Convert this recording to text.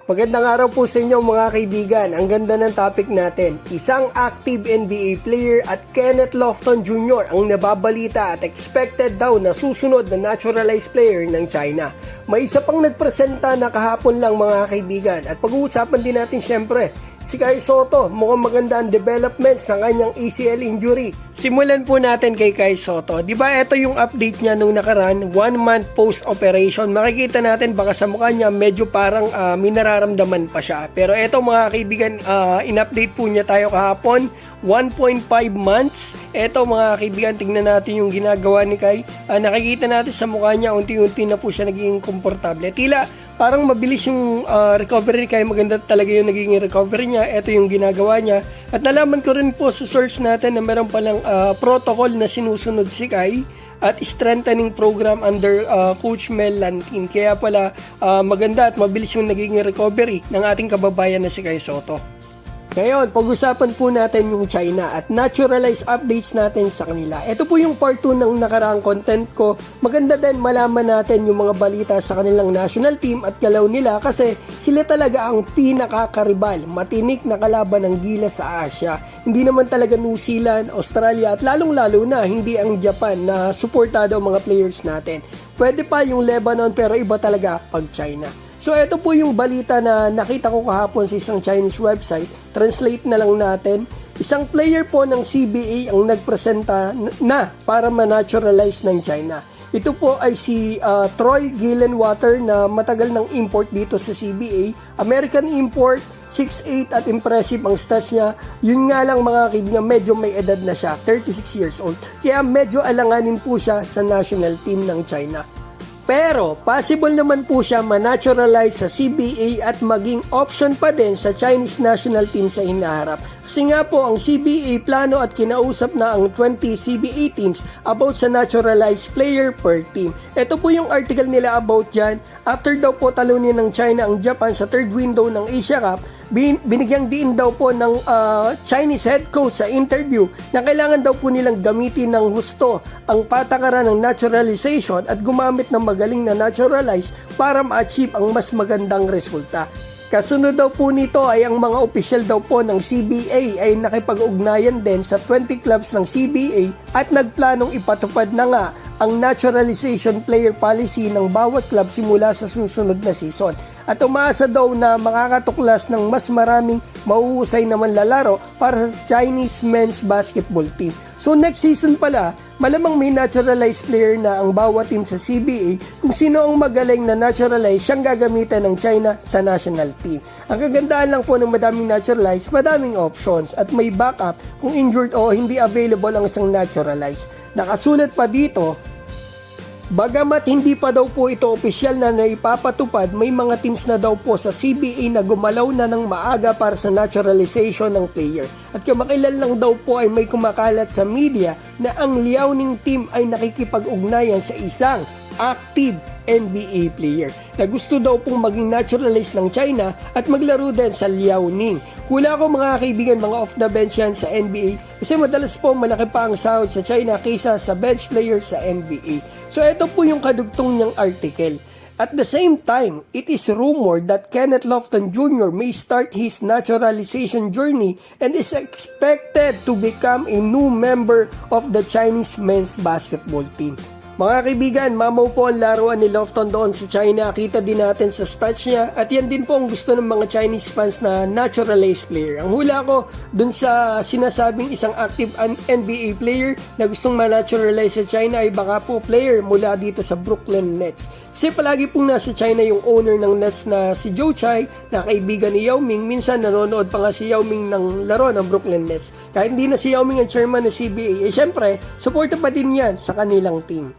Magandang araw po sa inyo mga kaibigan. Ang ganda ng topic natin. Isang active NBA player at Kenneth Lofton Jr. ang nababalita at expected daw na susunod na naturalized player ng China. May isa pang nagpresenta na kahapon lang mga kaibigan. At pag-uusapan din natin syempre si Kai Sotto. Mukhang maganda ang developments ng kanyang ACL injury. Simulan po natin kay Kai Sotto. Diba ito yung update niya nung nakaraan, 1 month post-operation. Makikita natin baka sa mukha niya medyo parang minararamdaman pa siya. Pero ito mga kaibigan, in-update po niya tayo kahapon, 1.5 months. Ito mga kaibigan, tingnan natin yung ginagawa ni Kai. Nakikita natin sa mukha niya, unti-unti na po siya naging komportable. Tila parang mabilis yung recovery kaya maganda talaga yung naging recovery niya. Ito yung ginagawa niya. At nalaman ko rin po sa source natin na meron palang protocol na sinusunod si Kai at strengthening program under Coach Mel Lantin. Kaya pala maganda at mabilis yung naging recovery ng ating kababayan na si Kai Sotto. Ngayon, pag-usapan po natin yung China at naturalized updates natin sa kanila. Ito po yung part 2 ng nakaraang content ko. Maganda din malaman natin yung mga balita sa kanilang national team at galaw nila kasi sila talaga ang pinakakaribal, matinik na kalaban ng Gilas sa Asia. Hindi naman talaga New Zealand, Australia at lalong-lalo na hindi ang Japan na suportado ang mga players natin. Pwede pa yung Lebanon pero iba talaga pag China. So ito po yung balita na nakita ko kahapon sa isang Chinese website. Translate na lang natin. Isang player po ng CBA ang nagpresenta na para ma-naturalize ng China. Ito po ay si Troy Gillenwater na matagal ng import dito sa CBA. American import, 6'8" at impressive ang stats niya. Yun nga lang mga kaibigan, medyo may edad na siya, 36 years old. Kaya medyo alanganin po siya sa national team ng China. Pero, possible naman po siya ma-naturalize sa CBA at maging option pa din sa Chinese national team sa hinaharap. Kasi nga po, ang CBA plano at kinausap na ang 20 CBA teams about sa naturalized player per team. Ito po yung article nila about dyan. After daw po talunin ng China ang Japan sa third window ng Asia Cup, binigyang diin daw po ng Chinese head coach sa interview na kailangan daw po nilang gamitin ng husto ang patakaran ng naturalization at gumamit ng magaling na naturalize para ma-achieve ang mas magandang resulta. Kasunod daw po nito ay ang mga opisyal daw po ng CBA ay nakipag-ugnayan din sa 20 clubs ng CBA at nagplanong ipatupad na nga ang naturalization player policy ng bawat club simula sa susunod na season. At umaasa daw na makakatuklas ng mas maraming mauusay na manlalaro para sa Chinese men's basketball team. So next season pala, malamang may naturalized player na ang bawat team sa CBA kung sino ang magaling na naturalized siyang gagamitan ng China sa national team. Ang kagandahan lang po ng madaming naturalized, madaming options at may backup kung injured o hindi available ang isang naturalized. Nakasulat pa dito, bagamat hindi pa daw po ito opisyal na naipapatupad, may mga teams na daw po sa CBA na gumalaw na ng maaga para sa naturalization ng player. At kamakailan lang daw po ay may kumakalat sa media na ang Liaoning team ay nakikipag-ugnayan sa isang active NBA player na gusto daw pong maging naturalized ng China at maglaro din sa Liaoning. Hula ko mga kaibigan, mga off the bench yan sa NBA kasi madalas po malaki pa ang sahod sa China kaysa sa bench player sa NBA. So ito po yung kadugtong niyang article. At the same time, it is rumored that Kenneth Lofton Jr. may start his naturalization journey and is expected to become a new member of the Chinese men's basketball team. Mga kaibigan, mamaw po ang laruan ni Lofton doon sa China. Kita din natin sa stats niya at yan din po ang gusto ng mga Chinese fans na naturalized player. Ang hula ko doon sa sinasabing isang active NBA player na gustong ma-naturalize sa China ay baka po player mula dito sa Brooklyn Nets. Kasi palagi pong nasa China yung owner ng Nets na si Joe Tsai na kaibigan ni Yao Ming. Minsan nanonood pa nga si Yao Ming ng laro ng Brooklyn Nets. Kahit hindi na si Yao Ming ang chairman ng CBA, syempre, suporta pa din yan sa kanilang team.